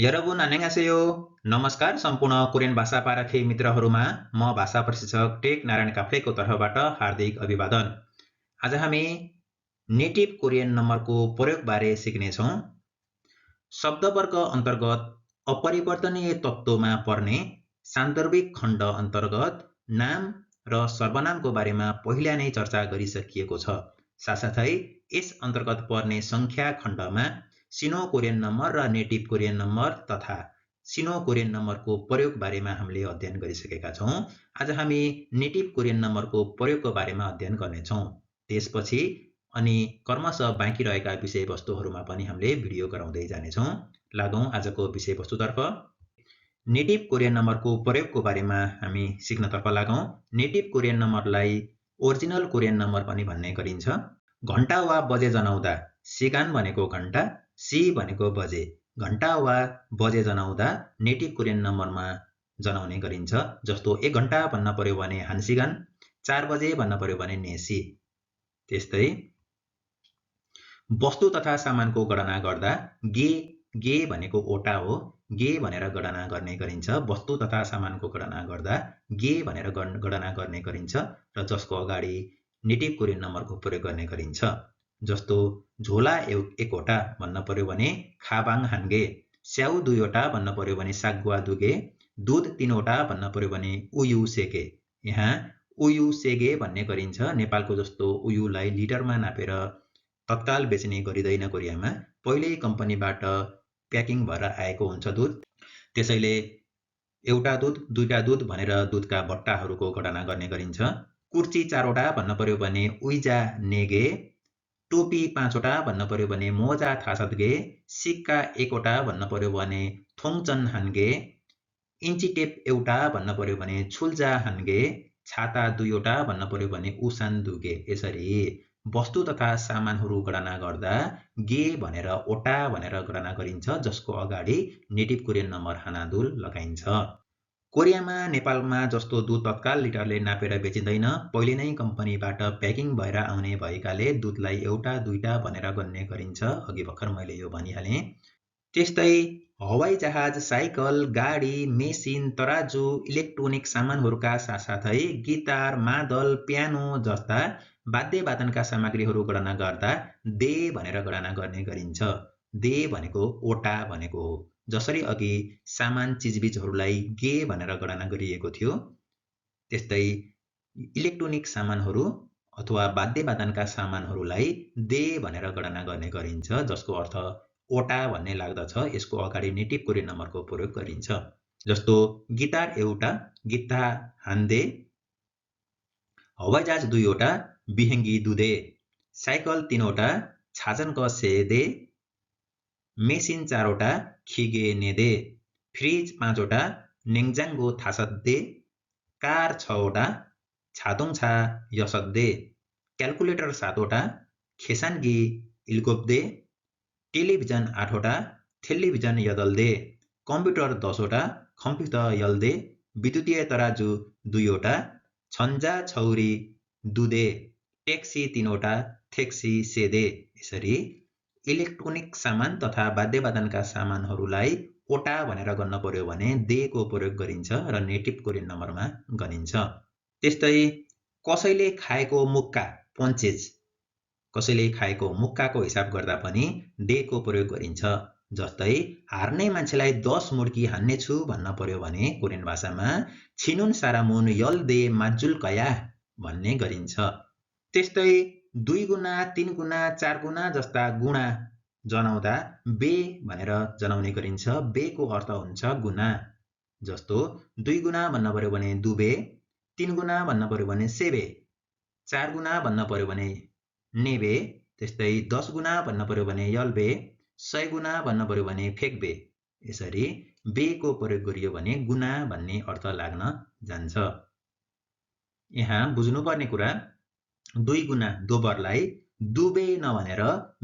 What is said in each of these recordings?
여러분 안녕하세요. नमस्कार सम्पूर्ण कोरियन भाषा पारखी मित्रहरूमा म भाषा प्रशिक्षक टेक नारायण काफ्लेको तर्फबाट हार्दिक अभिवादन। आज हामी नेटिभ कोरियन नम्बरको प्रयोगबारे सिक्नेछौँ। शब्दवर्ग अन्तर्गत अपरिवर्तनीय तत्त्वमा पर्ने सान्दर्भिक खण्ड अन्तर्गत नाम र सर्वनामको बारेमा पहिला नै चर्चा गरिसकिएको छ। साथसाथै यस अन्तर्गत पर्ने संख्या खण्डमा सिनो कोरियन नम्बर र नेटिभ कोरियन नम्बर तथा सिनो कोरियन नम्बरको प्रयोग बारेमा हामीले अध्ययन गरिसकेका छौँ। आज हामी नेटिभ कोरियन नम्बरको प्रयोगको बारेमा अध्ययन गर्नेछौँ। त्यसपछि अनि क्रमशः बाँकी रहेका विषयवस्तुहरूमा पनि हामीले भिडियो गराउँदै जानेछौँ। लागौँ आजको विषयवस्तुतर्फ। नेटिभ कोरियन नम्बरको प्रयोगको बारेमा हामी सिक्नतर्फ लागौँ। नेटिभ कोरियन नम्बरलाई ओरिजिनल कोरियन नम्बर पनि भन्ने गरिन्छ। घण्टा वा बजे जनाउँदा सिगान भनेको घण्टा, सी भनेको बजे। घण्टा वा बजे जनाउँदा नेटिभ कोरियन नम्बरमा जनाउने गरिन्छ। जस्तो 1 घण्टा भन्न पर्यो भने हानसिगान, 4 बजे भन्न पर्यो भने नेसी। त्यस्तै वस्तु तथा सामानको गणना गर्दा गे भनेको ओटा हो, गे भनेर गणना गर्ने गरिन्छ। वस्तु तथा सामानको गणना गर्दा गे भनेर गणना गर्ने गरिन्छ र जसको अगाडि नेटिभ कोरियन नम्बरको प्रयोग गर्ने गरिन्छ। जस्तो झोला 1वटा भन्न पर्यो भने खाबाङ हान्गे, स्याउ 2वटा भन्न पर्यो भने सागुवा दुगे, दुध 3वटा भन्न पर्यो भने उयु सेगे। यहाँ उयु सेगे भन्ने गरिन्छ। नेपालको जस्तो उयुलाई लिटरमा नापेर तत्काल बेच्ने गरिँदैन कोरियामा। पहिल्यै कम्पनीबाट प्याकिङ भएर आएको हुन्छ दुध। त्यसैले एउटा दुध, दुईटा दुध भनेर दुधका बट्टाहरूको गणना गर्ने गरिन्छ। कुर्ची 4वटा भन्न पर्यो भने उइजा नेगे, टोपी 5वटा भन्न पर्यो भने मोजा थासद्गे, सिक्का 1वटा भन्न पर्यो भने थोङचन हान्गे, इन्ची टेप 1वटा भन्न पर्यो भने छुल्जा हान्गे, छाता 2वटा भन्न पर्यो भने उसान दुगे। यसरी वस्तु तथा सामानहरू गणना गर्दा गे भनेर ओटा भनेर गणना गरिन्छ, जसको अगाडि नेटिभ कोरियन नम्बर हानादुल लगाइन्छ। कोरियामा नेपालमा जस्तो दुध तत्काल लिटरले नापेर बेचिँदैन। पहिले नै कम्पनीबाट प्याकिङ भएर आउने भएकाले दुधलाई एउटा दुईटा भनेर गन्ने गरिन्छ। अघि भर्खर मैले यो भनिहालेँ। त्यस्तै हवाई जहाज, साइकल, गाडी, मेसिन, तराजु, इलेक्ट्रोनिक सामानहरूका साथसाथै गिटार, मादल, पियानो जस्ता वाद्यवादनका सामग्रीहरू गणना गर्दा दे भनेर गणना गर्ने गरिन्छ। दे भनेको ओटा भनेको हो। जसरी अघि सामान चिजबिजहरूलाई गे भनेर गणना गरिएको थियो, त्यस्तै इलेक्ट्रोनिक सामानहरू अथवा वाद्यवादनका सामानहरूलाई दे भनेर गणना गर्ने गरिन्छ, जसको अर्थ ओटा भन्ने लाग्दछ। यसको अगाडि नेटिभ कोरियन नम्बरको प्रयोग गरिन्छ। जस्तो गिटार 1वटा, गिता हान्दे, हवाईजहाज 2वटा, बिहेङ्गी दुदे, साइकल 3वटा, छाजनक सेदे, मेसिन 4वटा, खिगे नेदे, फ्रिज 5वटा, नेङजाङ्गो थासद्दे, कार 6वटा, छातोङछा यसद्दे, क्याल्कुलेटर 7वटा, खेसानगी इल्गोब्दे, टेलिभिजन 8वटा, टेलिभिजन यदल्दे, कम्प्युटर 10वटा, कम्प्युटर यल्दे, विद्युतीय तराजु 2वटा, छन्जा छौरी दुदे, ट्याक्सी 3वटा, ट्याक्सी सेदे। यसरी इलेक्ट्रोनिक सामान तथा वाद्यवादनका सामानहरूलाई ओटा भनेर गन्न पर्यो भने देको प्रयोग गरिन्छ र नेटिभ कोरियन नम्बरमा गनिन्छ। त्यस्तै कसैले खाएको मुक्का पन्चेज, कसैले खाएको मुक्काको हिसाब गर्दा पनि डेको प्रयोग गरिन्छ। जस्तै हार्ने मान्छेलाई 10 मुड्की हान्नेछु भन्न पर्यो भने कोरियन भाषामा छिनुन सारामुन यल्दे माजुल कया भन्ने गरिन्छ। त्यस्तै 2 गुणा, 3 गुणा, 4 गुणा जस्ता गुणा जनाउँदा बे भनेर जनाउने गरिन्छ। बेको अर्थ हुन्छ गुणा। जस्तो 2 गुणा भन्न पर्यो भने दुबे, 3 गुणा भन्न पर्यो भने सेबे, 4 गुणा भन्न पर्यो भने नेबे, त्यस्तै 10 गुणा भन्न पर्यो भने यल्बे, 100 गुणा भन्न पर्यो भने फेक्बे। यसरी बेको प्रयोग गरियो भने गुणा भन्ने अर्थ लाग्न जान्छ। यहाँ बुझ्नुपर्ने कुरा 2 गुणा दोब्बरलाई दुबे नभनेर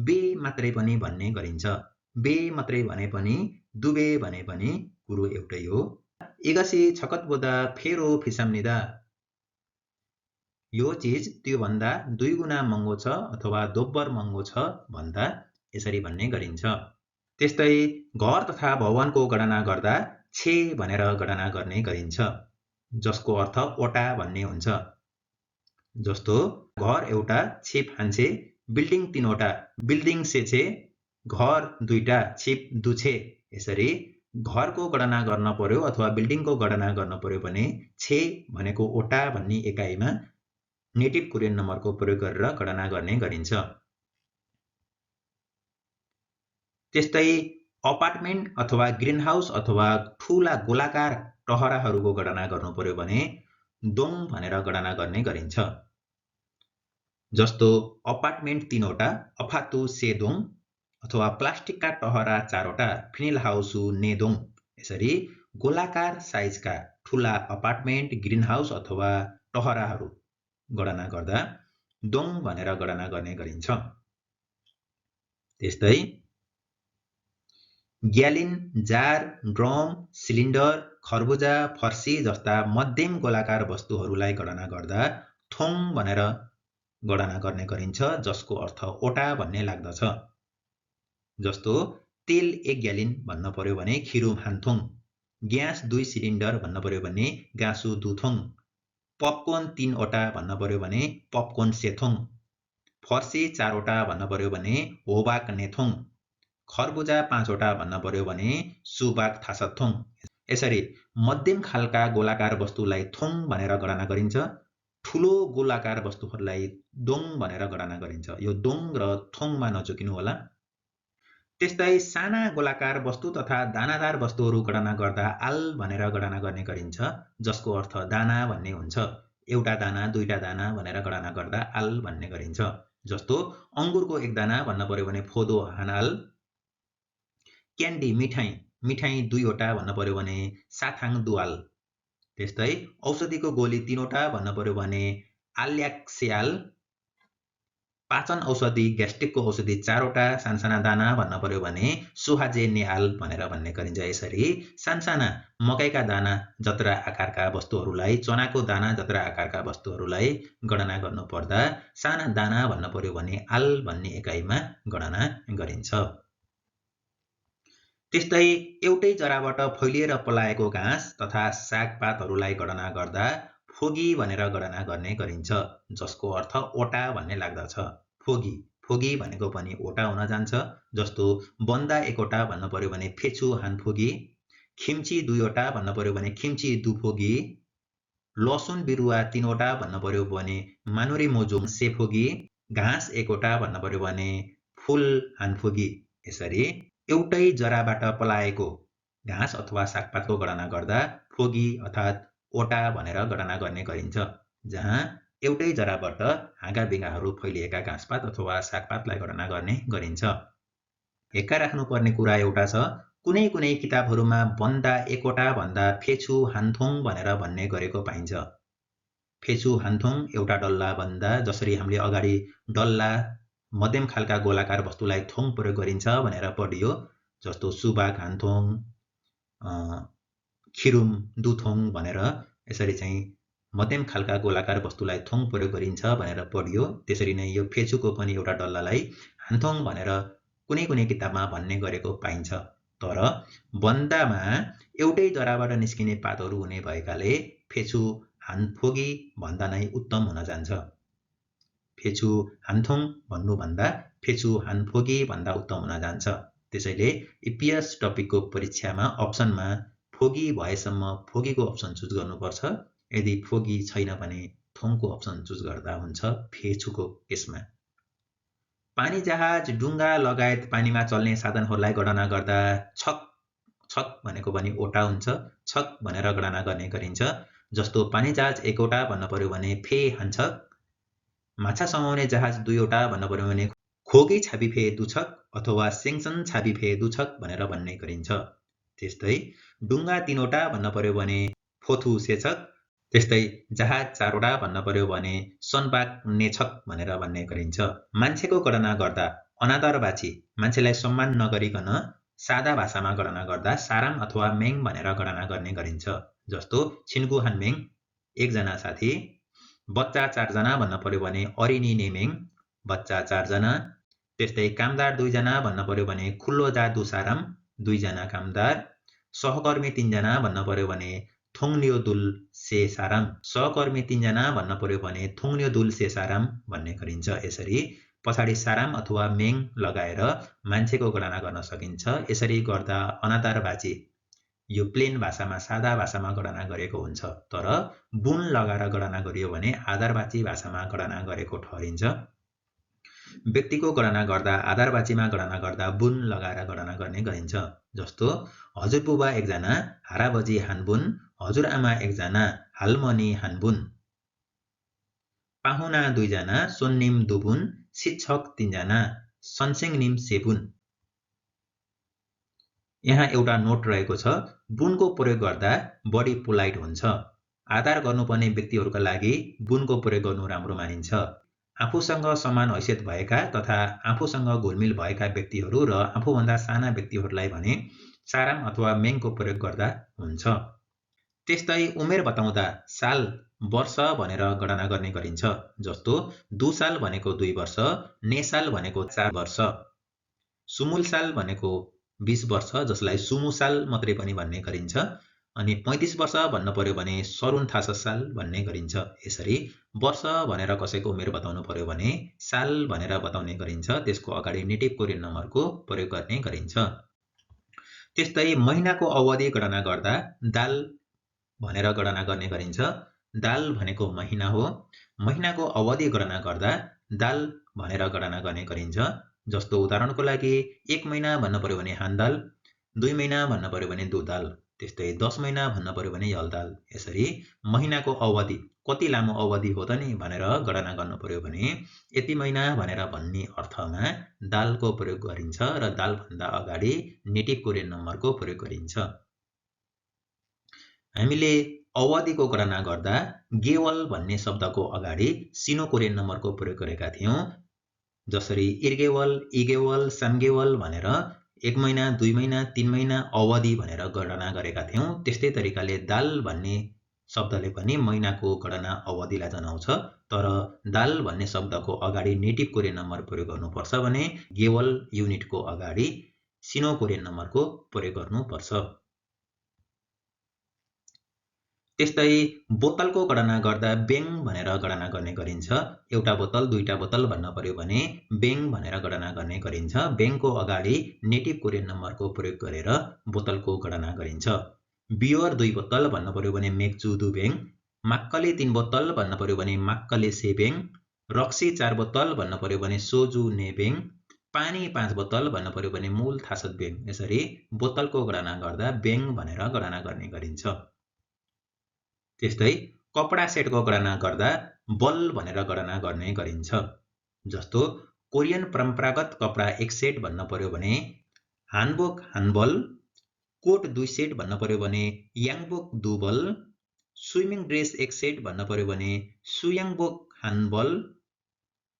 बे मात्रै पनि भन्ने गरिन्छ। बे मात्रै भने पनि दुबे भने पनि कुरो एउटै हो। इगसी छकतबोदा फेरो फिसाम्निदा, यो चिज त्योभन्दा 2 गुणा महँगो छ अथवा दोब्बर महँगो छ भन्दा यसरी भन्ने गरिन्छ। त्यस्तै घर तथा भवनको गणना गर्दा छे भनेर गणना गर्ने गरिन्छ, जसको अर्थ वटा भन्ने हुन्छ। जस्तो घर एउटा, छिप हान्छे, बिल्डिङ 3वटा, बिल्डिङ छे, घर 2टा, छिप दुछे। यसरी घरको गणना गर्न पर्यो अथवा बिल्डिङको गणना गर्न पर्यो भने छे भनेको वटा भन्ने एकाइमा नेटिभ कोरियन नम्बरको प्रयोग गरेर गणना गर्ने गरिन्छ। त्यस्तै अपार्टमेन्ट अथवा ग्रीन हाउस अथवा ठूला गोलाकार टहराहरूको गणना गर्नु पर्यो भने दोङ भनेर गणना गर्ने गरिन्छ। जस्तो अपार्टमेन्ट 3वटा, अफातु सेदोङ, अथवा प्लास्टिकका टहरा 4वटा, फिनिल हाउसु नेदोङ। यसरी गोलाकार साइजका ठूला अपार्टमेन्ट, ग्रीन हाउस अथवा टहराहरू गणना गर्दा दोङ भनेर गणना गर्ने गरिन्छ। त्यस्तै ग्यालिन, जार, ड्रम, सिलिन्डर, खरबुजा, फर्सी जस्ता मध्यम गोलाकार वस्तुहरूलाई गणना गर्दा थोङ भनेर गणना गर्ने गरिन्छ, जसको अर्थ वटा भन्ने लाग्दछ। जस्तो तेल 1 ग्यालिन भन्न पर्यो भने खिरुम हान्थोङ, ग्यास 2 सिलिन्डर भन्न पर्यो भने गासु दुथोङ, पपकर्न 3वटा भन्न पर्यो भने पपकर्न सेथोङ, फर्सी 4वटा भन्न पर्यो भने होबाक नेथोङ, खरबुजा 5वटा भन्न पर्यो भने सुबाक थासथोङ। यसरी मध्यम खालका गोलाकार वस्तुलाई थोङ भनेर गणना गरिन्छ, ठूलो गोलाकार वस्तुहरूलाई दोङ भनेर गणना गरिन्छ। यो दोङ र थोङमा नचुकिनु होला। त्यस्तै साना गोलाकार वस्तु तथा दानादार वस्तुहरू गणना गर्दा आल भनेर गणना गर्ने गरिन्छ, जसको अर्थ दाना भन्ने हुन्छ। एउटा दाना, 2टा दाना भनेर गणना गर्दा आल भन्ने गरिन्छ। जस्तो अंगुरको 1 दाना भन्न पर्यो भने फोदो हानाल, क्यान्डी मिठाई 2वटा भन्न पर्यो भने साथाङ दुवाल। त्यस्तै औषधिको गोली 3वटा भन्न पर्यो भने आल्याक्सियाल, पाचन औषधि ग्यास्ट्रिकको औषधि 4वटा, सानसाना दाना भन्न पर्यो भने सुहाजे नेआल भनेर भन्ने गरिन्छ। यसरी सानसाना मकैका दाना जत्रा आकारका वस्तुहरूलाई, चनाको दाना जत्रा आकारका वस्तुहरूलाई गणना गर्नु पर्दा साना दाना भन्न पर्यो भने आल भन्ने एकाइमा गणना गरिन्छ। त्यस्तै एउटै जराबाट फैलिएर पलाएको घाँस तथा सागपातहरूलाई गणना गर्दा फोगी भनेर गणना गर्ने गरिन्छ, जसको अर्थ वटा भन्ने लाग्दछ। फोगी भनेको पनि वटा हुन जान्छ। जस्तो बन्दा 1वटा भन्न पर्यो भने फेछु हानफोगी, खिम्ची 2वटा भन्न पर्यो भने खिम्ची दुफोगी, लसुन बिरुवा 3वटा भन्न पर्यो भने मानुरी मोजुङ सेफोगी, घाँस 1वटा भन्न पर्यो भने फुल हानफोगी। यसरी एउटै जराबाट पलाएको घाँस अथवा सागपातको गणना गर्दा फोगी अर्थात् वटा भनेर गणना गर्ने गरिन्छ, जहाँ एउटै जराबाट हाँगाबिगाहरू फैलिएका घाँसपात अथवा सागपातलाई गणना गर्ने गरिन्छ। हेक्का राख्नुपर्ने कुरा एउटा छ, कुनै किताबहरूमा बन्दा 1वटा भन्दा फेछु हान्थोङ भनेर भन्ने गरेको पाइन्छ। फेछु हान्थोङ एउटा डल्ला बन्दा, जसरी हामीले अगाडि डल्ला मध्यम खालका गोलाकार वस्तुलाई थोङ प्रयोग गरिन्छ भनेर पढियो। जस्तो सुबाक हान्थोङ, खिरुम दुथोङ भनेर यसरी चाहिँ मध्यम खालका गोलाकार वस्तुलाई थोङ प्रयोग गरिन्छ भनेर पढियो। त्यसरी नै यो फेचुको पनि एउटा डल्लालाई हान्थोङ भनेर कुनै किताबमा भन्ने गरेको पाइन्छ। तर बन्दामा एउटै जराबाट निस्किने पातहरू हुने भएकाले फेचु हानफोगी भन्दा नै उत्तम हुन जान्छ। फेचु हान्थोङ भन्नुभन्दा फेचु हानफोगी भन्दा उत्तम हुन जान्छ। त्यसैले इपिएस टपिकको परीक्षामा अप्सनमा फोगी भएसम्म फोगीको अप्सन चुज गर्नुपर्छ। यदि फोगी छैन भने थोङको अप्सन चुज गर्दा हुन्छ फेचुको केसमा। पानी जहाज, डुङ्गा लगायत पानीमा चल्ने साधनहरूलाई गणना गर्दा छक भनेको पनि वटा हुन्छ, छक भनेर गणना गर्ने गरिन्छ। जस्तो पानी जहाज 1वटा भन्न पर्यो भने फे हान्छक, माछा समाउने जहाज 2वटा भन्न पर्यो भने खोगी छाबिफे दुछक अथवा सेङसन छाबिफे दुछक भनेर भन्ने गरिन्छ। त्यस्तै डुङ्गा 3वटा भन्न पर्यो भने फोथु सेछक, त्यस्तै जहाज 4वटा भन्न पर्यो भने सनबाक नेछक भनेर भन्ने गरिन्छ। मान्छेको गणना गर्दा अनादरबाची, मान्छेलाई सम्मान नगरिकन सादा भाषामा गणना गर्दा साराम अथवा मेङ भनेर गणना गर्ने गरिन्छ। जस्तो छिन्गु हानमेङ 1 जना साथी, बच्चा 4 जना भन्न पर्यो भने अरिनी नेमेङ बच्चा 4 जना, त्यस्तै कामदार 2 जना भन्न पर्यो भने खुल्लो जा दुसाराम 2 जना कामदार। सहकर्मी 3 जना भन्न पर्यो भने थोङ्न्यो दुल सेसाराम। सहकर्मी 3 जना भन्न पर्यो भने थोङ्न्यो दुल सेसाराम भन्ने गरिन्छ। यसरी पछाडि साराम अथवा मेङ लगाएर मान्छेको गणना गर्न सकिन्छ। यसरी गर्दा अनादरवाची यो प्लेन भाषामा सादा भाषामा गणना गरेको हुन्छ। तर बुन लगाएर गणना गरियो भने आधारवाची भाषामा गणना गरेको ठहरिन्छ। व्यक्तिको गणना गर्दा आधारवाचीमा गणना गर्दा बुन लगाएर गणना गर्ने गरिन्छ। जस्तो हजुरबुबा 1 जना हाराबजी हानबुन, हजुरआमा 1 जना हालमनी हानबुन। पाहुना 2 जना सोन्निम दुबुन, शिक्षक 3 जना सन्सेङनिम सेबुन। यहाँ एउटा नोट रहेको छ, बुनको प्रयोग गर्दा बढी पोलाइट हुन्छ। आदर गर्नुपर्ने व्यक्तिहरूका लागि बुनको प्रयोग गर्नु राम्रो मानिन्छ। आफूसँग समान हैसियत भएका तथा आफूसँग घुलमिल भएका व्यक्तिहरू र आफूभन्दा साना व्यक्तिहरूलाई भने साराम अथवा मेङको प्रयोग गर्दा हुन्छ। त्यस्तै उमेर बताउँदा साल, वर्ष भनेर गणना गर्ने गरिन्छ। जस्तो 2 साल भनेको 2 वर्ष, नेसाल भनेको 4 वर्ष, सुमुल साल भनेको 20 वर्ष जसलाई सुमु साल मात्रै पनि भन्ने गरिन्छ। अनि 35 वर्ष भन्न पर्यो भने सरुन थास साल भन्ने गरिन्छ। यसरी वर्ष भनेर कसैको उमेर बताउनु पर्यो भने साल भनेर बताउने गरिन्छ। त्यसको अगाडि नेटिभ कोरियन नम्बरको प्रयोग गर्ने गरिन्छ। त्यस्तै महिनाको अवधि गणना गर्दा दाल भनेर गणना गर्ने गरिन्छ। दाल भनेको महिना हो। महिनाको अवधि गणना गर्दा दाल भनेर गणना गर्ने गरिन्छ। जस्तो उदाहरणको लागि 1 महिना भन्न पर्यो भने हानदाल, 2 महिना भन्न पर्यो भने दुदाल, त्यस्तै 10 महिना भन्न पर्यो भने यलदाल। यसरी महिनाको अवधि कति लामो अवधि हो त नि भनेर गणना गर्नु पर्यो भने यति महिना भनेर भन्ने अर्थमा दालको प्रयोग गरिन्छ र दालभन्दा अगाडि नेटिभ कोरियन नम्बरको प्रयोग गरिन्छ। हामीले अवधिको गणना गर्दा गेवल भन्ने शब्दको अगाडि सिनो कोरियन नम्बरको प्रयोग गरेका थियौँ। जसरी इर्गेवल, इगेवल, सामगेवल भनेर 1 महिना, 2 महिना, 3 महिना अवधि भनेर गणना गरेका थियौँ। त्यस्तै तरिकाले दाल भन्ने शब्दले पनि महिनाको गणना अवधिलाई जनाउँछ। तर दाल भन्ने शब्दको अगाडि नेटिभ कोरियन नम्बर प्रयोग गर्नुपर्छ भने गेवल युनिटको अगाडि सिनो कोरियन नम्बरको प्रयोग गर्नुपर्छ। त्यस्तै बोतलको गणना गर्दा बेङ भनेर गणना गर्ने गरिन्छ। एउटा बोतल, दुईटा बोतल भन्न पर्यो भने बेङ भनेर गणना गर्ने गरिन्छ। बेङको अगाडि नेटिभ कोरियन नम्बरको प्रयोग गरेर बोतलको गणना गरिन्छ। बियर 2 बोतल भन्न पर्यो भने मेक्चु 2 बेङ, माक्कले 3 बोतल भन्न पर्यो भने माक्कले 6 बेङ, रक्सी 4 बोतल भन्न पर्यो भने सोजु ने बेङ, पानी 5 बोतल भन्न पर्यो भने मूल थासत बेङ। यसरी बोतलको गणना गर्दा बेङ भनेर गणना गर्ने गरिन्छ। त्यस्तै कपडा सेटको गणना गर्दा बल भनेर गणना गर्ने गरिन्छ। जस्तो कोरियन परम्परागत कपडा 1 सेट भन्न पर्यो भने हानबोक हानबल, कोट 2 सेट भन्न पर्यो भने याङबोक 2 बल, स्विमिङ ड्रेस 1 सेट भन्न पर्यो भने सुयाङबोक हानबल,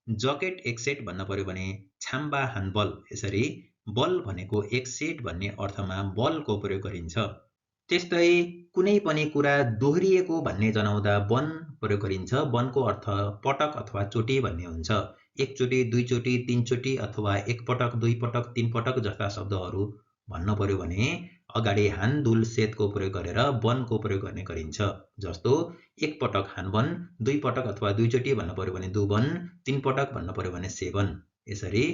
जकेट 1 सेट भन्न पर्यो भने छाम्बा हानबल। यसरी बल भनेको 1 सेट भन्ने अर्थमा बलको प्रयोग गरिन्छ। त्यस्तै कुनै पनि कुरा दोहोरिएको भन्ने जनाउँदा वन प्रयोग गरिन्छ। वनको अर्थ पटक अथवा चोटी भन्ने हुन्छ। 1 चोटी, 2 चोटी, 3 चोटी अथवा 1 पटक, 2 पटक, 3 पटक जस्ता शब्दहरू भन्न पर्यो भने अगाडि हान दुल सेतको प्रयोग गरेर वनको प्रयोग गर्ने गरिन्छ। जस्तो 1 पटक हानवन, 2 पटक अथवा 2 चोटी भन्न पर्यो भने दुवन, 3 पटक भन्न पर्यो भने सेवन। यसरी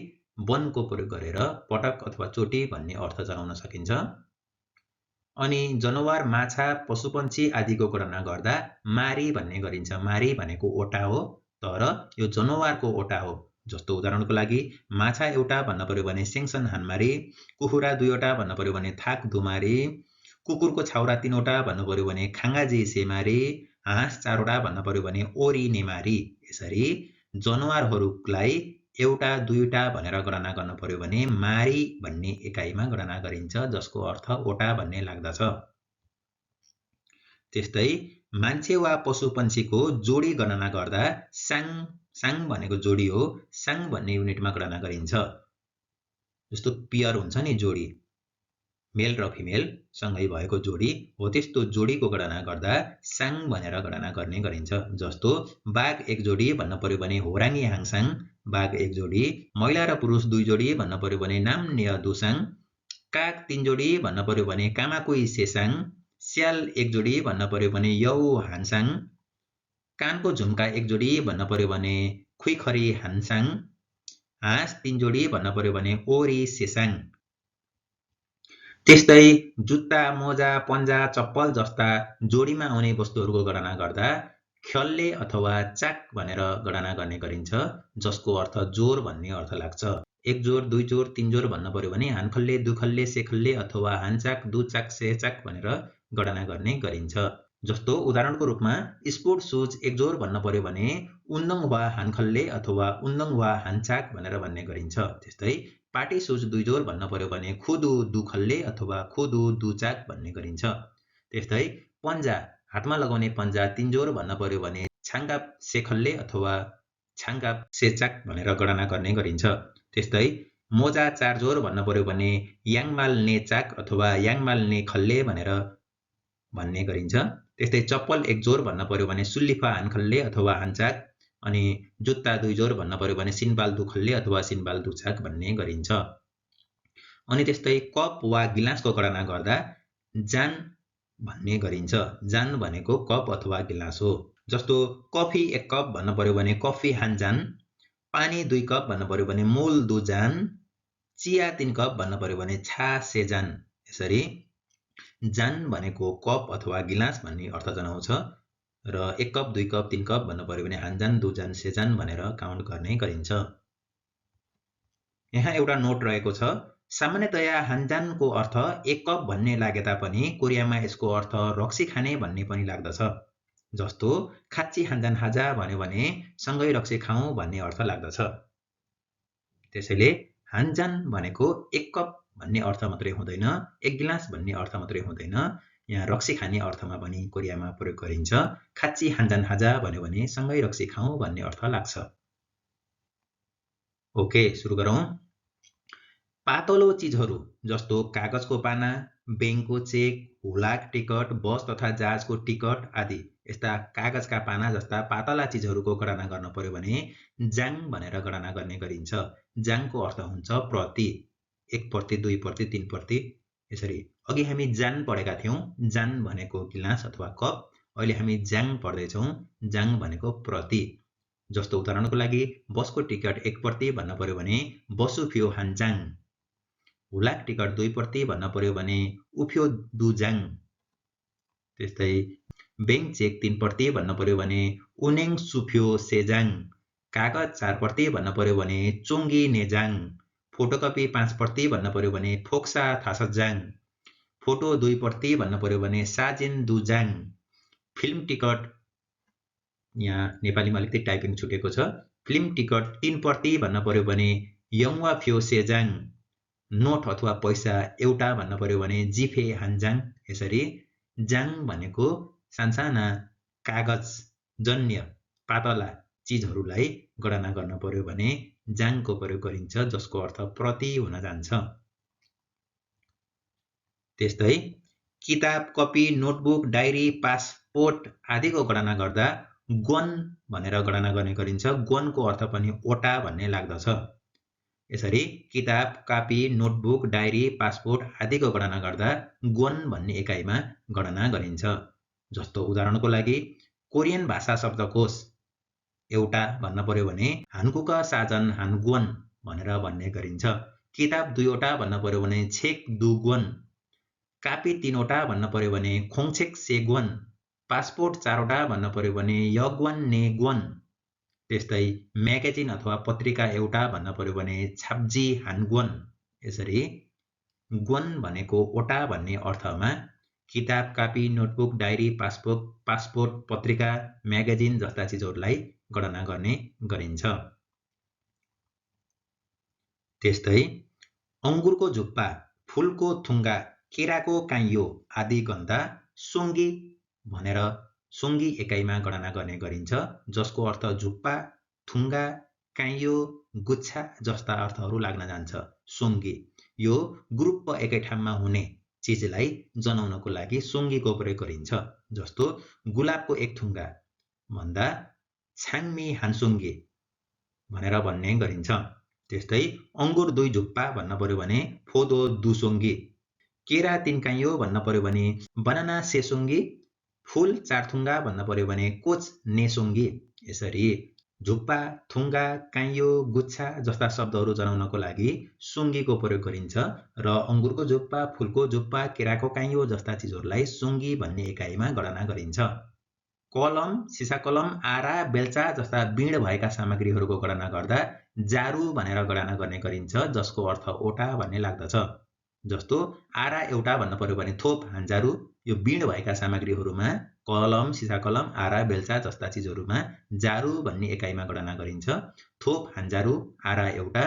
वनको प्रयोग गरेर पटक अथवा चोटी भन्ने अर्थ जनाउन सकिन्छ। अनि जनावर, माछा, पशुपन्छी आदिको गणना गर्दा मारी भन्ने गरिन्छ। मारी भनेको ओटा हो, तर यो जनावरको ओटा हो। जस्तो उदाहरणको लागि माछा एउटा भन्न पर्यो भने सेङसन हानमारी, कुखुरा 2 वटा भन्न पर्यो भने थाक दुमारी, कुकुरको छाउरा 3 वटा भन्न पर्यो भने खाङ्गाजी सेमारी, हाँस 4 वटा भन्न पर्यो भने ओरी नेमारी। यसरी जनावरहरूलाई एउटा, 2 वटा भनेर गणना गर्न पर्यो भने मारी भन्ने एकाइमा गणना गरिन्छ, जसको अर्थ ओटा भन्ने लाग्दछ। त्यस्तै मान्छे वा पशुपन्छीको जोडी गणना गर्दा साङ भनेको जोडी हो, साङ भन्ने युनिटमा गणना गरिन्छ। जस्तो पेयर हुन्छ नि जोडी। मेल र फिमेल सँगै भएको जोडी हो त्यस्तो जोडीको गणना गर्दा साङ भनेर गणना गर्ने गरिन्छ। जस्तो बाघ एक जोडी भन्न पर्यो भने होराङ्गी हाङसाङ बाघ एक जोडी, महिला र पुरुष 2 जोडी भन्न पर्यो भने नाम्न्य दुसाङ, काग 3 जोडी भन्न पर्यो भने कामाकुई सेसाङ, स्याल एक जोडी भन्न पर्यो भने यौ हान्साङ, कानको झुम्का एक जोडी भन्न पर्यो भने खुइखरी हान्साङ, हाँस 3 जोडी भन्न पर्यो भने ओरी सेसाङ। त्यस्तै जुत्ता, मोजा, पन्जा, चप्पल जस्ता जोडीमा आउने वस्तुहरूको गणना गर्दा ख्यल्ले अथवा चाक भनेर गणना गर्ने गरिन्छ, जसको अर्थ जोर भन्ने अर्थ लाग्छ। 1 जोर, 2 जोर, 3 जोर भन्न पर्यो भने हानखल्ले, दुखल्ले, सेखल्ले अथवा हानचाक, दुचाक, सेचाक भनेर गणना गर्ने गरिन्छ। जस्तो उदाहरणको रूपमा स्पोर्ट सुज 1 जोर भन्न पर्यो भने उन्दङ वा हानखल्ले अथवा उन्दङ वा हानचाक भनेर भन्ने गरिन्छ। त्यस्तै पार्टी सुज 2 जोर भन्न पर्यो भने खुदु दुखल्ले अथवा खुदु दुचाक भन्ने गरिन्छ। त्यस्तै पन्जा हातमा लगाउने पन्जा 3 जोर भन्न पर्यो भने छाङ्गाप सेखल्ले अथवा छाङ्गाप सेचाक भनेर गणना गर्ने गरिन्छ। त्यस्तै मोजा 4 जोर भन्न पर्यो भने याङमाल ने चाक अथवा याङमाल ने खल्ले भनेर भन्ने गरिन्छ। त्यस्तै चप्पल 1 जोर भन्न पर्यो भने सुल्लिफा हानखल्ले अथवा हानचाक, अनि जुत्ता 2 जोर भन्न पर्यो भने सिनबाल दुखल्ले अथवा सिनबाल दुचाक भन्ने गरिन्छ। अनि त्यस्तै कप वा गिलासको गणना गर्दा जान भन्ने गरिन्छ। जान भनेको कप अथवा गिलास हो। जस्तो कफी 1 कप भन्न पर्यो भने कफी हानजान, पानी 2 कप भन्न पर्यो भने मोल 2 जान, चिया 3 कप भन्न पर्यो भने छा सेजान। यसरी जान भनेको कप अथवा गिलास भन्ने अर्थ जनाउँछ र 1 कप 2 कप 3 कप भन्न पर्यो भने हानजान, दुजान, सेजान भनेर काउन्ट गर्ने गरिन्छ। यहाँ एउटा नोट रहेको छ। सामान्यतया हानजानको अर्थ 1 कप भन्ने लागे तापनि कोरियामा यसको अर्थ रक्सी खाने भन्ने पनि लाग्दछ। जस्तो खाच्ची हानजान हाजा भन्यो भने सँगै रक्सी खाउँ भन्ने अर्थ लाग्दछ। त्यसैले हानजान भनेको 1 कप भन्ने अर्थ मात्रै हुँदैन, 1 गिलास भन्ने अर्थ मात्रै हुँदैन, यहाँ रक्सी खाने अर्थमा पनि कोरियामा प्रयोग गरिन्छ। खाच्ची हानजान हाजा भन्यो भने सँगै रक्सी खाउँ भन्ने अर्थ लाग्छ। ओके, सुरु गरौँ। पातलो चिजहरू जस्तो कागजको पाना, बैंकको चेक, हुलाक टिकट, बस तथा जहाजको टिकट आदि यस्ता कागजका पाना जस्ता पातला चिजहरूको गणना गर्न पर्यो भने जाङ भनेर गणना गर्ने गरिन्छ। जाङको अर्थ हुन्छ प्रति, 1 प्रति, 2 प्रति, 3 प्रति। यसरी अघि हामी जान पढेका थियौँ। जान भनेको गिलास अथवा कप, अहिले हामी जाङ पढ्दैछौँ। जाङ भनेको प्रति। जस्तो उदाहरणको लागि बसको टिकट 1 प्रति भन्न पर्यो भने बसु फ्यो हानजाङ, हुलाक टिकट 2 प्रति भन्न पर्यो भने उफ्यो दुजाङ। त्यस्तै बैंक चेक 3 प्रति भन्न पर्यो भने उनेङ सुफ्यो सेजाङ, कागज 4 प्रति भन्न पर्यो भने चोङ्गी नेजाङ, फोटोकपी 5 प्रति भन्न पर्यो भने फोक्सा थासजाङ, फोटो 2 प्रति भन्न पर्यो भने साजिन दुजाङ, फिल्म टिकट, यहाँ नेपालीमा अलिकति टाइपिङ छुटेको छ, फिल्म टिकट 3 प्रति भन्न पर्यो भने यङवा फ्यो सेजाङ, नोट अथवा पैसा एउटा भन्न पर्यो भने जिफे हानजाङ। यसरी जाङ भनेको सानसाना कागज जन्य पातला चिजहरूलाई गणना गर्न पर्यो भने जाङको प्रयोग गरिन्छ, जसको अर्थ प्रति हुन जान्छ। त्यस्तै किताब, कपी, नोटबुक, डायरी, पासपोर्ट आदिको गणना गर्दा ग्वन भनेर गणना गर्ने गरिन्छ। ग्वनको अर्थ पनि ओटा भन्ने लाग्दछ। यसरी किताब, कापी, नोटबुक, डायरी, पासपोर्ट आदिको गणना गर्दा ग्वन भन्ने एकाइमा गणना गरिन्छ। जस्तो उदाहरणको लागि कोरियन भाषा शब्दकोश एउटा भन्न पर्यो भने हानकुक साजन हानग्वन भनेर भन्ने गरिन्छ। किताब 2 वटा भन्न पर्यो भने छेक दुग्वन, कापी 3 वटा भन्न पर्यो भने खोङछेक सेग्वन, पासपोर्ट 4 वटा भन्न पर्यो भने यग्वन नेग्वन। त्यस्तै म्यागजिन अथवा पत्रिका एउटा भन्न पर्यो भने छाप्जी हानग्वन। यसरी ग्वन भनेको ओटा भन्ने अर्थमा किताब, कापी, नोटबुक, डायरी, पासपोर्ट, पत्रिका, म्यागजिन जस्ता चिजहरूलाई गणना गर्ने गरिन्छ। त्यस्तै अङ्गुरको झुप्पा, फुलको थुङ्गा, केराको काइयो आदि गन्दा सोङ्गी भनेर सोङ्गी एकाइमा गणना गर्ने गरिन्छ, जसको अर्थ झुप्पा, थुङ्गा, काइयो, गुच्छा जस्ता अर्थहरू लाग्न जान्छ। सोङ्गी यो ग्रुप एकै ठाउँमा हुने चिजलाई जनाउनको लागि सुङ्गीको प्रयोग गरिन्छ। जस्तो गुलाबको एक थुङ्गा भन्दा छ्याङ्मी हानसुङ्गी भनेर भन्ने गरिन्छ। त्यस्तै अंगुर 2 झुप्पा भन्न पर्यो भने फोदो दुसुङ्गी, केरा 3 काइयो भन्न पर्यो भने बनाना सेसुङ्गी, फूल 4 थुङ्गा भन्न पर्यो भने कोच नेसुङ्गी। यसरी झुप्पा, थुङ्गा, काइयो, गुच्छा जस्ता शब्दहरू जनाउनको लागि सुङ्गीको प्रयोग गरिन्छ र अंगुरको झुप्पा, फूलको झुप्पा, केराको काइयो जस्ता चिजहरूलाई सुङ्गी भन्ने एकाइमा गणना गरिन्छ। कलम, सिसा कलम, आरा, बेल्चा जस्ता बीण भएका सामग्रीहरूको गणना गर्दा जारू भनेर गणना गर्ने गरिन्छ, जसको अर्थ ओटा भन्ने लाग्दछ। जस्तो आरा एउटा भन्न पर्यो भने थोप हान्जारू। यो बीण भएका सामग्रीहरूमा कलम, सिसा कलम, आरा, बेल्चा जस्ता चिजहरूमा जारू भन्ने एकाइमा गणना गरिन्छ। थोप हान्जारू, आरा एउटा,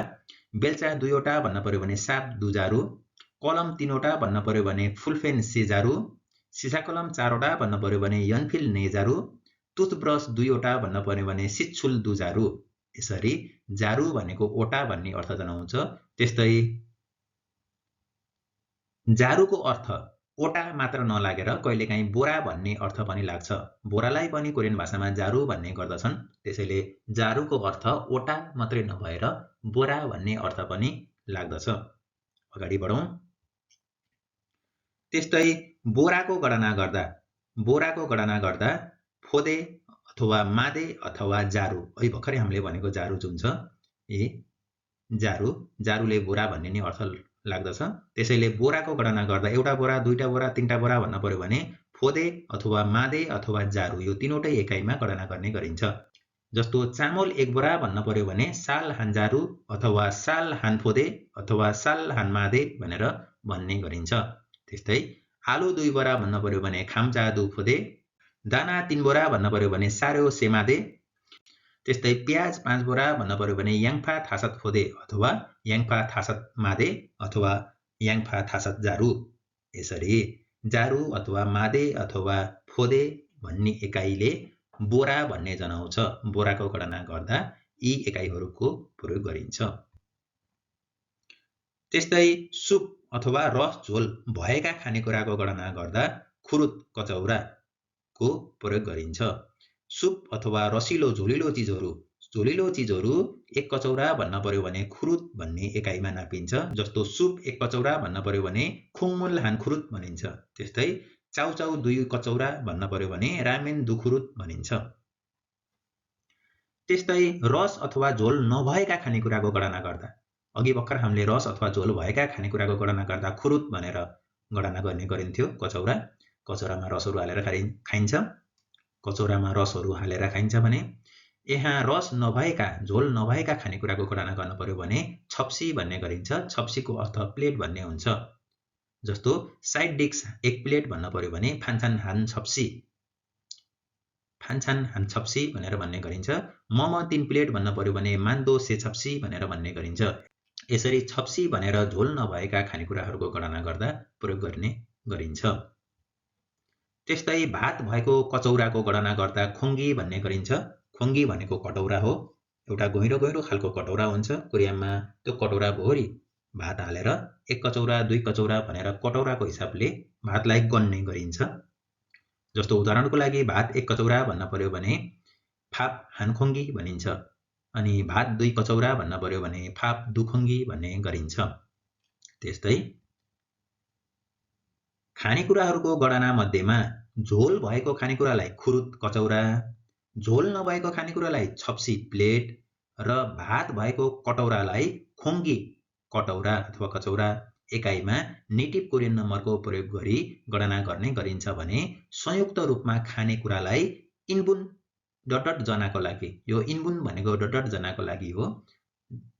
बेल्चा 2 वटा भन्न पर्यो भने साप दुजारू, कलम 3 वटा भन्न पर्यो भने फुलफेन सेजारू, सिसा कलम 4 वटा भन्न पर्यो भने यनफिल नेजारू, टुथब्रस 2 वटा भन्न पर्यो भने सिच्छुल दुजारू। यसरी जारू भनेको ओटा भन्ने अर्थ जनाउँछ। त्यस्तै जारूको अर्थ ओटा मात्र नलागेर कहिलेकाहीँ बोरा भन्ने अर्थ पनि लाग्छ। बोरालाई पनि कोरियन भाषामा जारू भन्ने गर्दछन्। त्यसैले जारूको अर्थ ओटा मात्रै नभएर बोरा भन्ने अर्थ पनि लाग्दछ। अगाडि बढौं। त्यस्तै बोराको गणना गर्दा फोदे अथवा मादे अथवा जारू, अहिले भर्खरै हामीले भनेको जारू जुन छ जारूले बोरा भन्ने नै अर्थ लाग्दछ। त्यसैले बोराको गणना गर्दा एउटा बोरा, दुईटा बोरा, तीनटा बोरा भन्न पर्यो भने फोदे अथवा मादे अथवा जारू यो तीनवटै एकाइमा गणना गर्ने गरिन्छ। जस्तो चामल 1 बोरा भन्न पर्यो भने साल हान्जारू अथवा साल हानफोदे अथवा साल हानमादे भनेर भन्ने गरिन्छ। त्यस्तै आलु 2 बोरा भन्न पर्यो भने खाम्जा 2 फोदे, दाना 3 बोरा भन्न पर्यो भने सार्यो सेमादे। त्यस्तै प्याज 5 बोरा भन्न पर्यो भने याङफा थासत फोदे अथवा याङफा थासत मादे अथवा याङफा थासत जारू। यसरी जारू अथवा मादे अथवा फोदे भन्ने एकाइले बोरा भन्ने जनाउँछ। बोराको गणना गर्दा यी एकाइहरूको प्रयोग गरिन्छ। त्यस्तै सुप अथवा रस झोल भएका खानेकुराको गणना गर्दा खुरुत कचौराको प्रयोग गरिन्छ। सुप अथवा रसिलो झोलिलो चिजहरू 1 कचौरा भन्न पर्यो भने खुरुत भन्ने एकाइमा नापिन्छ। जस्तो सुप 1 कचौरा भन्न पर्यो भने खुङमुल हान खुरुत भनिन्छ। त्यस्तै चाउचाउ 2 कचौरा भन्न पर्यो भने रामेन 2 खुरुत भनिन्छ। त्यस्तै रस अथवा झोल नभएका खानेकुराको गणना गर्दा अघि भर्खर हामीले रस अथवा झोल भएका खानेकुराको गणना गर्दा खुरुत भनेर गणना गर्ने गरिन्थ्यो। कचौरामा रसहरू हालेर खाइन्छ। कचौरामा रसहरू हालेर खाइन्छ भने यहाँ रस नभएका, झोल नभएका खानेकुराको गणना गर्न पर्यो भने छप्सी भन्ने गरिन्छ। छप्सीको अर्थ प्लेट भन्ने हुन्छ। जस्तो साइड डिक्स 1 प्लेट भन्न पर्यो भने फान्छान हान छप्सी भनेर भन्ने गरिन्छ। मोमो 3 प्लेट भन्न पर्यो भने मान्दो से छप्सी भनेर भन्ने गरिन्छ। यसरी छप्सी भनेर झोल नभएका खानेकुराहरूको गणना गर्दा प्रयोग गर्ने गरिन्छ। त्यस्तै भात भएको कचौराको गणना गर्दा खोङ्गी भन्ने गरिन्छ। खोङ्गी भनेको कटौरा हो। एउटा गहिरो खालको कटौरा हुन्छ। कोरियामा त्यो कटौरा भोरी भात हालेर 1 कचौरा 2 कचौरा भनेर कटौराको हिसाबले भातलाई गन्ने गरिन्छ। जस्तो उदाहरणको लागि भात 1 कचौरा भन्न पर्यो भने फाप हानखोङ्गी भनिन्छ। अनि भात 2 कचौरा भन्न पर्यो भने फाप दुखोङ्गी भन्ने गरिन्छ। त्यस्तै खानेकुराहरूको गणना मध्येमा झोल भएको खानेकुरालाई खुरुत कचौरा, झोल नभएको खानेकुरालाई छप्सी प्लेट र भात भएको कटौरालाई खोङ्गी कटौरा अथवा कचौरा एकाइमा नेटिभ कोरियन नम्बरको प्रयोग गरी गणना गर्ने गरिन्छ भने संयुक्त रूपमा खानेकुरालाई इन्बुन डट जनाको लागि, यो इन्बुन भनेको डट जनाको लागि हो।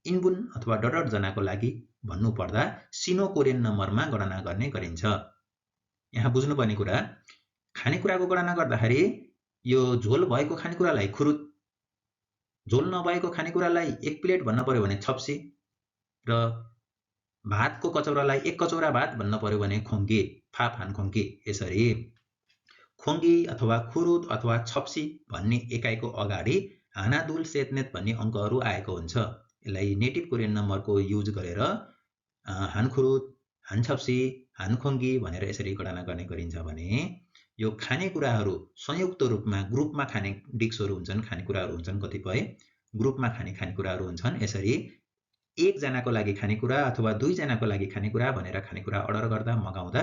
इन्बुन अथवा डट जनाको लागि भन्नुपर्दा सिनो कोरियन नम्बरमा गणना गर्ने गरिन्छ। यहाँ बुझ्नुपर्ने कुरा खानेकुराको गणना गर्दाखेरि यो झोल भएको खानेकुरालाई खुरुत, झोल नभएको खानेकुरालाई 1 प्लेट भन्न पर्यो भने छप्सी र भातको कचौरालाई 1 कचौरा भात भन्न पर्यो भने खोङ्गी, फाप हानखोङ्गी। यसरी खोङ्गी अथवा खुरुत अथवा छप्सी भन्ने एकाइको अगाडि हानादुल सेतनेत भन्ने अङ्कहरू आएको हुन्छ। यसलाई नेटिभ कोरियन नम्बरको युज गरेर हानखुरुत, हानछप्सी, हानखोङ्गी भनेर यसरी गणना गर्ने गरिन्छ भने यो खानेकुराहरू संयुक्त रूपमा ग्रुपमा खाने डिक्सहरू हुन्छन्, खानेकुराहरू हुन्छन्, कतिपय ग्रुपमा खाने खानेकुराहरू हुन्छन्। यसरी एकजनाको लागि खानेकुरा अथवा दुईजनाको लागि खानेकुरा भनेर खानेकुरा अर्डर गर्दा मगाउँदा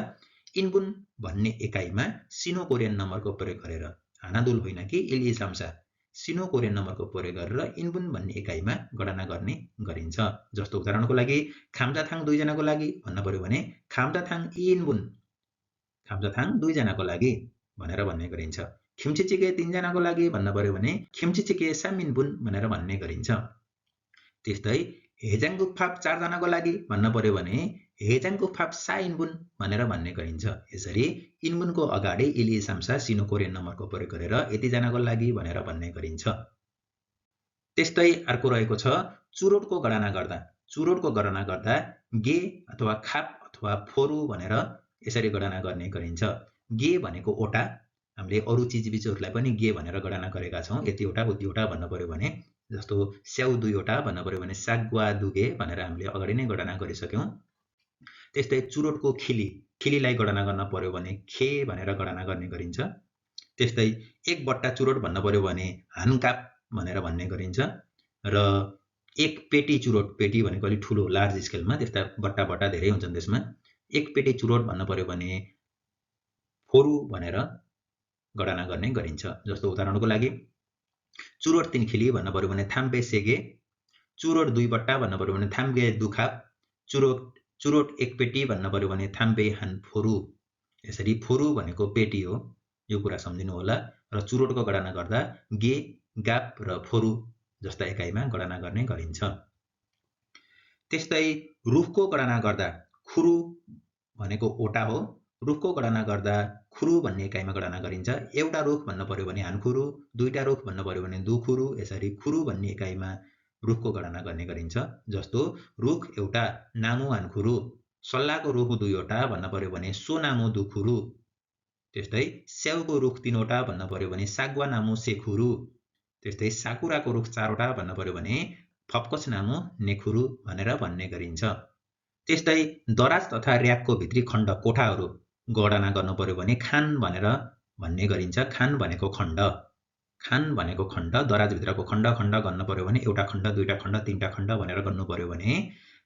इनबुन भन्ने एकाइमा सिनो कोरियन नम्बरको प्रयोग गरेर, हानादुल होइन कि इलिसाम्सा, सिनो कोरियन नम्बरको प्रयोग गरेर इनबुन भन्ने एकाइमा गणना गर्ने गरिन्छ। जस्तो उदाहरणको लागि खाम्जाथाङ दुईजनाको लागि भन्न पर्यो भने खाम्जाथाङ इनबुन, खाम्जाथाङ दुईजनाको लागि भनेर भन्ने गरिन्छ। खिम्चिचिके तीनजनाको लागि भन्न पर्यो भने खिम्चिचिके सामिनबुन भनेर भन्ने गरिन्छ। त्यस्तै हेजाङगुफाप चारजनाको लागि भन्न पर्यो भने हेजाङगुफाप सा इनबुन भनेर भन्ने गरिन्छ। यसरी इनबुनको अगाडि इलिसाम्सा सिनो कोरियन नम्बरको प्रयोग गरेर यतिजनाको लागि भनेर भन्ने गरिन्छ। त्यस्तै अर्को रहेको छ चुरोटको गणना गर्दा। चुरोटको गणना गर्दा गे अथवा खाप अथवा फोरु भनेर यसरी गणना गर्ने गरिन्छ। गे भनेको ओटा, हामीले अरू चिजबिजहरूलाई पनि गे भनेर गणना गरेका छौँ। यतिवटा उतिवटा भन्न पर्यो भने, जस्तो स्याउ दुईवटा भन्न पर्यो भने सागुवा दुगे भनेर हामीले अगाडि नै गणना गरिसक्यौँ। त्यस्तै चुरोटको खिली, खिलीलाई गणना गर्न पर्यो भने खे भनेर गणना गर्ने गरिन्छ। त्यस्तै एक बट्टा चुरोट भन्न पर्यो भने हानकाप भनेर भन्ने गरिन्छ। र एक पेटी चुरोट, पेटी भनेको अलिक ठुलो लार्ज स्केलमा, त्यस्ता बट्टा बट्टा धेरै हुन्छन् त्यसमा। एक पेटी चुरोट भन्न पर्यो भने फोरु भनेर गणना गर्ने गरिन्छ। जस्तो उदाहरणको लागि चुरोट 3 खिली भन्न पर्यो भने थाम्बे सेगे, चुरोट 2 बट्टा भन्न पर्यो भने थाम्बे दुखाप, चुरोट 1 पेटी भन्न पर्यो भने थाम्बे हान फोरु। यसरी फोरु भनेको पेटी हो, यो कुरा सम्झिनु होला। र चुरोटको गणना गर्दा गे, गाप र फोरु जस्ता एकाइमा गणना गर्ने गरिन्छ। त्यस्तै रुखको गणना गर्दा खुरु भनेको ओटा हो, रुखको गणना गर्दा खुरु भन्ने एकाइमा गणना गरिन्छ। एउटा रुख भन्न पर्यो भने हानखुरु, दुईटा रुख भन्न पर्यो भने दुखुरु। यसरी खुरु भन्ने एकाइमा रुखको गणना गर्ने गरिन्छ। जस्तो रुख एउटा नामु हानखुरु, सल्लाको रुख दुईवटा भन्न पर्यो भने सो नामु दुखुरु। त्यस्तै स्याउको रुख 3वटा भन्न पर्यो भने सागवा नामु सेखुरु। त्यस्तै साकुराको रुख 4वटा भन्न पर्यो भने फपकस नामु नेखुरु भनेर भन्ने गरिन्छ। त्यस्तै दराज तथा र्याकको भित्री खण्ड कोठाहरू गणना गर्नु पर्यो भने खान भनेर भन्ने गरिन्छ। खान भनेको खण्ड, खान भनेको खण्ड, दराजभित्रको खण्ड खण्ड गर्नु पर्यो भने एउटा खण्ड, दुईटा खण्ड, तीनटा खण्ड भनेर गर्नु पर्यो भने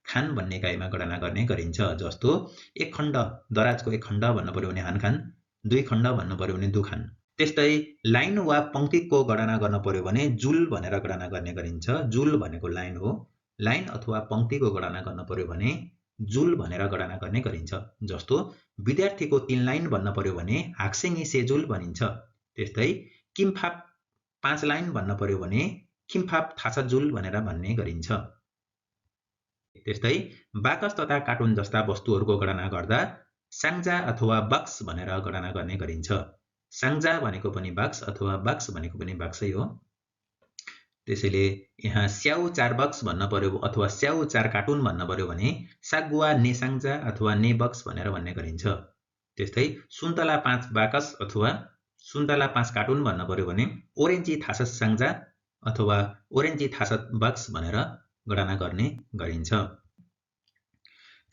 खान भन्ने एकाइमा गणना गर्ने गरिन्छ। जस्तो एक खण्ड, दराजको एक खण्ड भन्न पर्यो भने हानखान, 2 खण्ड भन्नु पर्यो भने दुखान। त्यस्तै लाइन वा पंक्तिको गणना गर्न पर्यो भने जुल भनेर गणना गर्ने गरिन्छ। जुल भनेको लाइन हो, लाइन अथवा पंक्तिको गणना गर्न पर्यो भने जुल भनेर गणना गर्ने गरिन्छ। जस्तो विद्यार्थीको 3 लाइन भन्न पर्यो भने हाक्सेङी सेजुल भनिन्छ। त्यस्तै किमफाप 5 लाइन भन्न पर्यो भने किमफाप थासाजुल भनेर भन्ने गरिन्छ। त्यस्तै बाकस तथा कार्टुन जस्ता वस्तुहरूको गणना गर्दा साङ्जा अथवा बक्स भनेर गणना गर्ने गरिन्छ। साङ्जा भनेको पनि बाक्स अथवा बाक्स भनेको पनि बाक्सै हो। त्यसैले यहाँ स्याउ 4 बक्स भन्न पर्यो अथवा स्याउ 4 कार्टुन भन्न पर्यो भने सागुवा नेसाङ्जा अथवा ने बक्स भनेर भन्ने गरिन्छ। त्यस्तै सुन्तला 5 बाकस अथवा सुन्तला 5 कार्टुन भन्न पर्यो भने ओरेन्जी थासस साङ्जा अथवा ओरेन्जी थासत बक्स भनेर गणना गर्ने गरिन्छ।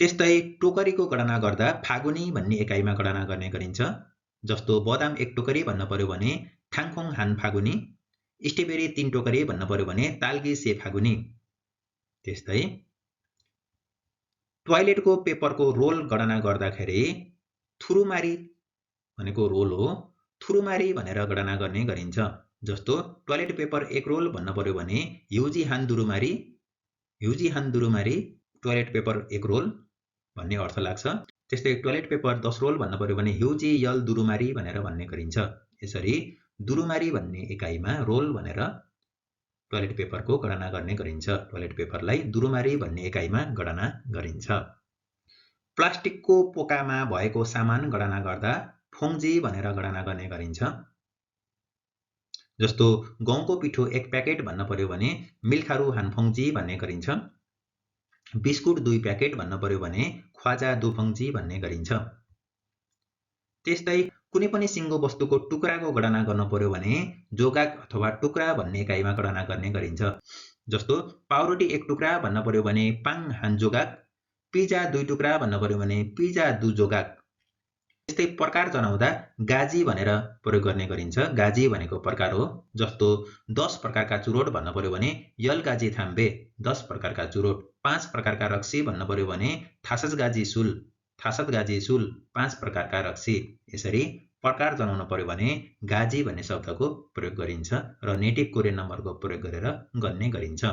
त्यस्तै टोकरीको गणना गर्दा फागुनी भन्ने एकाइमा गणना गर्ने गरिन्छ। जस्तो बदाम 1 टोकरी भन्न पर्यो भने थाङखोङ हान फागुनी, स्ट्रबेरी 3 टोकरी भन्न पर्यो भने तालगी से फागुनी। त्यस्तै टोयलेटको पेपरको रोल गणना गर्दाखेरि थुरुमारी भनेको रोल हो, थुरुमारी भनेर गणना गर्ने गरिन्छ। जस्तो टोयलेट पेपर 1 रोल भन्न पर्यो भने ह्युजी हान दुरुमारी, ह्युजी हान दुरुमारी टोयलेट पेपर 1 रोल भन्ने अर्थ लाग्छ। त्यस्तै टोयलेट पेपर 10 रोल भन्न पर्यो भने ह्युजी यल दुरुमारी भनेर भन्ने गरिन्छ। यसरी दुरुमारी भन्ने एकाइमा रोल भनेर टोयलेट पेपरको गणना गर्ने गरिन्छ। टोयलेट पेपरलाई दुरुमारी भन्ने एकाइमा गणना गरिन्छ। प्लास्टिकको पोकामा भएको सामान गणना गर्दा फोङ्जी भनेर गणना गर्ने गरिन्छ। जस्तो गहुँको पिठो 1 प्याकेट भन्न पर्यो भने मिल्खारु हानफोङ्जी भन्ने गरिन्छ। बिस्कुट 2 प्याकेट भन्न पर्यो भने ख्वाजा दुफोङ्जी भन्ने गरिन्छ। त्यस्तै कुनै पनि सिङ्गो वस्तुको टुक्राको गणना गर्न पर्यो भने जोगाक अथवा टुक्रा भन्ने एकाइमा गणना गर्ने गरिन्छ। जस्तो पाउरोटी 1 टुक्रा भन्न पर्यो भने पाङ हान जोगाक, पिज्जा 2 टुक्रा भन्न पर्यो भने पिज्जा 2 जोगा। यस्तै प्रकार जनाउँदा गाजी भनेर प्रयोग गर्ने गरिन्छ। गाजी भनेको प्रकार हो। जस्तो 10 प्रकारका चुरोट भन्न पर्यो भने यल गाजी थाम्बे 10 प्रकारका चुरोट। 5 प्रकारका रक्सी भन्न पर्यो भने थासत गाजी सुल 5 प्रकारका रक्सी। यसरी प्रकार जनाउन पर्यो भने गाजी भन्ने शब्दको प्रयोग गरिन्छ र नेटिभ कोरियन नम्बरको प्रयोग गरेर गर्ने गरिन्छ।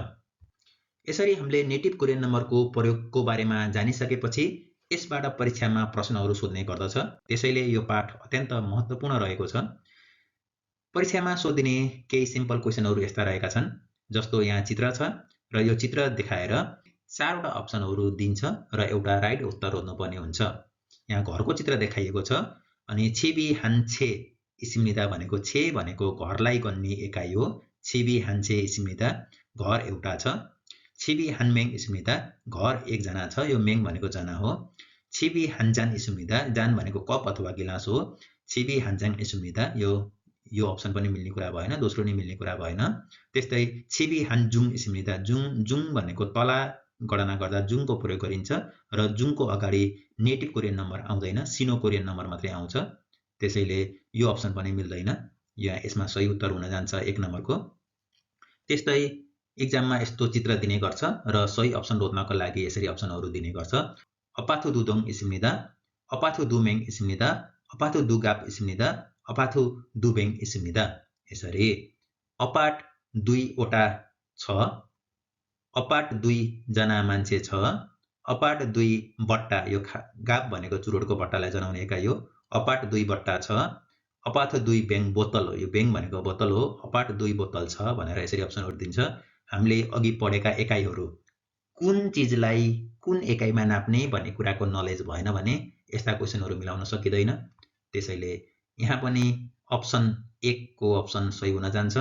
यसरी हामीले नेटिभ कोरियन नम्बरको प्रयोगको बारेमा जानिसकेपछि यसबाट परीक्षामा प्रश्नहरू सोध्ने गर्दछ। त्यसैले यो पाठ अत्यन्त महत्त्वपूर्ण रहेको छ। परीक्षामा सोधिने केही सिम्पल क्वेशनहरू यस्ता रहेका छन्। जस्तो यहाँ चित्र छ र यो चित्र देखाएर 4वटा अप्सनहरू दिन्छ र एउटा राइट उत्तर रोज्नुपर्ने हुन्छ। यहाँ घरको चित्र देखाइएको छ अनि छिबी हान्छे इसिम्निदा भनेको छे भनेको घरलाई गन्ने एकाइ हो। छिबी हान्छे इसिम्निदा घर एउटा छ। छिबी हानमेङ इसिम्निदा घर एकजना छ। यो मेङ भनेको जना हो। छिबी हान्जान इसिम्निदा जान भनेको कप अथवा गिलास हो। छिबी हान्जाङ इसिम्निदा यो अप्सन पनि मिल्ने कुरा भएन, दोस्रो नि मिल्ने कुरा भएन। त्यस्तै छिबी हान्जुङ इसिम्निदा जुङ भनेको तला गणना गर्दा जुङको प्रयोग गरिन्छ र जुङको अगाडि नेटिभ कोरियन नम्बर आउँदैन, सिनो कोरियन नम्बर मात्रै आउँछ। त्यसैले यो अप्सन पनि मिल्दैन। यसमा सही उत्तर हुन जान्छ 1 नम्बरको। त्यस्तै एक्जाममा यस्तो चित्र दिने गर्छ र सही अप्सन रोज्नको लागि यसरी अप्सनहरू दिने गर्छ। अपाथु दुदोङ इसिम्निदा, अपाथु दुमेङ इसिम्निदा, अपाथु दुगाप इसिम्निदा, अपाथु दुबेङ इसिम्निदा। यसरी अपाट 2 वटा छ, अपाट 2 जना मान्छे छ, अपाट 2 बट्टा, यो गाप भनेको चुरोटको बट्टालाई जनाउने एकाइ हो। अपाट 2 बट्टा छ, अपाथ 2 बेङ बोतल हो। यो बेङ भनेको बोतल हो। अपाट 2 बोतल छ भनेर यसरी अप्सनहरू दिन्छ। हामीले अघि पढेका एकाइहरू कुन चिजलाई कुन एकाइमा नाप्ने भन्ने कुराको नलेज भएन भने यस्ता क्वेशनहरू मिलाउन सकिँदैन। त्यसैले यहाँ पनि अप्सन 1 को अप्सन सही हुन जान्छ।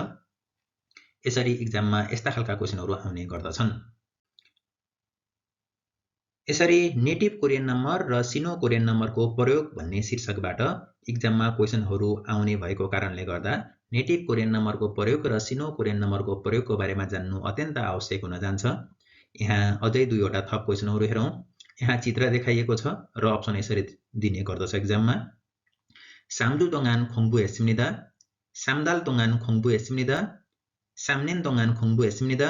यसरी एक्जाममा यस्ता खालका क्वेशनहरू आउने गर्दछन्। यसरी नेटिभ कोरियन नम्बर र सिनो कोरियन नम्बरको प्रयोग भन्ने शीर्षकबाट एक्जाममा क्वेशनहरू आउने भएको कारणले गर्दा नेटिभ कोरियन नम्बरको प्रयोग र सिनो कोरियन नम्बरको प्रयोगको बारेमा जान्नु अत्यन्त आवश्यक हुन जान्छ। यहाँ अझै 2वटा थप क्वेशनहरू हेरौँ। यहाँ चित्र देखाइएको छ र अप्सन यसरी दिने गर्दछ एक्जाममा। सामदु दोङान खोङबु एसिम्निदा, सामदाल दोङान खोङबु एसिम्निदा, सामनेन दोङान खोङबु एसिम्निदा,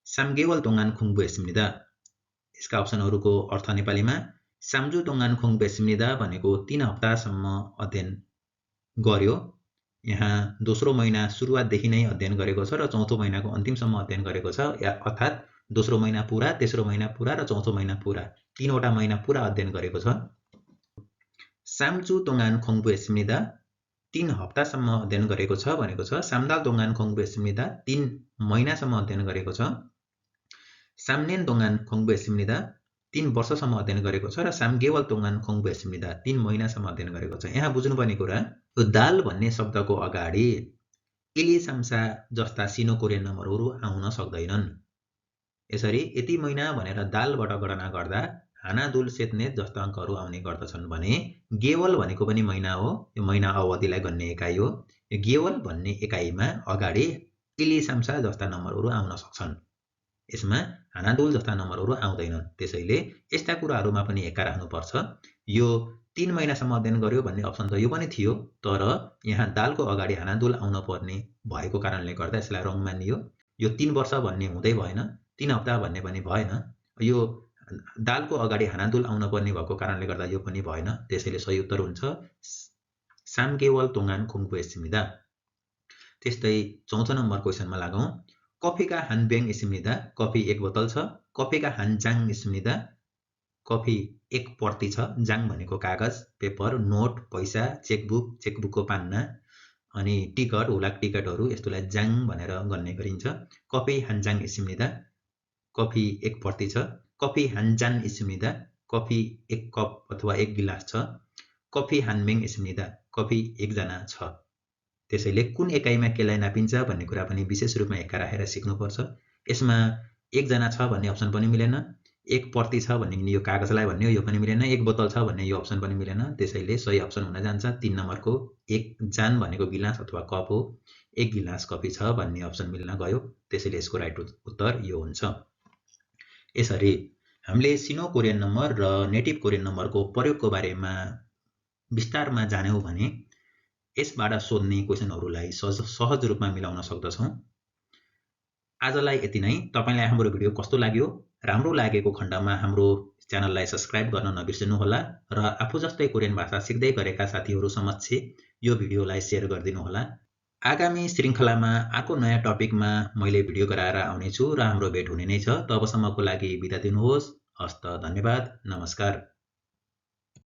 सामगेवल दोङान खोङबु एसिम्निदा। यसका अप्सनहरूको अर्थ नेपालीमा सामजु दोङान खोङबु एसिम्निदा भनेको 3 हप्तासम्म अध्ययन गर्यो। यहाँ दोस्रो महिना सुरुवातदेखि नै अध्ययन गरेको छ र चौथो महिनाको अन्तिमसम्म अध्ययन गरेको छ। अर्थात् दोस्रो महिना पुरा, तेस्रो महिना पुरा र चौथो महिना पुरा, 3वटा महिना पुरा अध्ययन गरेको छ। सामजु दोङान खोङबु एसिम्निदा 3 हप्तासम्म अध्ययन गरेको छ भनेको छ। सामदाल दोङान खोङबु एसिम्निदा 3 महिनासम्म अध्ययन गरेको छ। सामनेन दोङान खोङबु एसिम्निदा 3 वर्षसम्म अध्ययन गरेको छ र सामगेवल दोङान खोङबु एसिम्निदा 3 महिनासम्म अध्ययन गरेको छ। यहाँ बुझ्नुपर्ने कुरा यो दाल भन्ने शब्दको अगाडि इली साम्सा जस्ता सिनो कोरियन नम्बरहरू आउन सक्दैनन्। यसरी यति महिना भनेर दालबाट गणना गर्दा हानादुल सेतनेत जस्ता अङ्कहरू आउने गर्दछन् भने गेवल भनेको पनि महिना हो। यो महिना अवधिलाई गन्ने एकाइ हो। यो गेवल भन्ने एकाइमा अगाडि इली साम्सा जस्ता नम्बरहरू आउन सक्छन्। यसमा हानादुल जस्ता नम्बरहरू आउँदैनन्। त्यसैले यस्ता कुराहरूमा पनि हेक्का राख्नुपर्छ। यो 3 महिनासम्म अध्ययन गर्यो भन्ने अप्सन त यो पनि थियो, तर यहाँ दालको अगाडि हानादुल आउन पर्ने भएको कारणले गर्दा यसलाई रङ मानियो। यो 3 वर्ष भन्ने हुँदै भएन, 3 हप्ता भन्ने पनि भएन। यो दालको अगाडि हानादुल आउन पर्ने भएको कारणले गर्दा यो पनि भएन। त्यसैले सही उत्तर हुन्छ सामगेवल दोङान खोङबु एसिम्निदा। त्यस्तै 4थो नम्बर क्वेशनमा लागौँ। कफीका हानबेङ इसिम्निदा, कफी 1 बोतल छ। कफीका हानजाङ इसिम्निदा, कफी 1 पर्ती छ। जाङ भनेको कागज, पेपर, नोट, पैसा, चेकबुक, चेकबुकको पान्ना अनि टिकट, हुलाक टिकटहरू यस्तोलाई जाङ भनेर गन्ने गरिन्छ। कफी हानजाङ इसिम्निदा, कफी 1 पर्ती छ। कफी हानजान इसिम्निदा, कफी 1 कप अथवा 1 गिलास छ। कफी हानमेङ इसिम्निदा, कफी 1 जना छ। त्यसैले कुन एकाइमा केलाई नापिन्छ भन्ने कुरा पनि विशेष रूपमा हेक्का राखेर सिक्नुपर्छ। यसमा 1 जना छ भन्ने अप्सन पनि मिलेन, 1 पर्ती छ भन्ने यो कागजलाई भन्ने हो, यो पनि मिलेन, 1 बोतल छ भन्ने यो अप्सन पनि मिलेन। त्यसैले सही अप्सन हुन जान्छ 3 नम्बरको 1 जान भनेको गिलास अथवा कप हो, 1 गिलास कफी छ भन्ने अप्सन मिल्न गयो। त्यसैले यसको राइट उत्तर यो हुन्छ। यसरी हामीले सिनो कोरियन नम्बर र नेटिभ कोरियन नम्बरको प्रयोगको बारेमा विस्तारमा जान्यौँ भने यसबाट सोध्ने क्वेसनहरूलाई सहज रूपमा मिलाउन सक्दछौँ। आजलाई यति नै। तपाईलाई हाम्रो भिडियो कस्तो लाग्यो? राम्रो लागेको खण्डमा हाम्रो च्यानललाई सब्स्क्राइब गर्न नबिर्सनुहोला र आफू जस्तै कोरियन भाषा सिक्दै गरेका साथीहरू समक्ष यो भिडियोलाई सेयर गरिदिनुहोला। आगामी श्रृङ्खलामा अर्को नयाँ टपिकमा मैले भिडियो गराएर आउनेछु र हाम्रो भेट हुने नै छ। तबसम्मको लागि बिदा दिनुहोस्। हस्त, धन्यवाद, नमस्कार।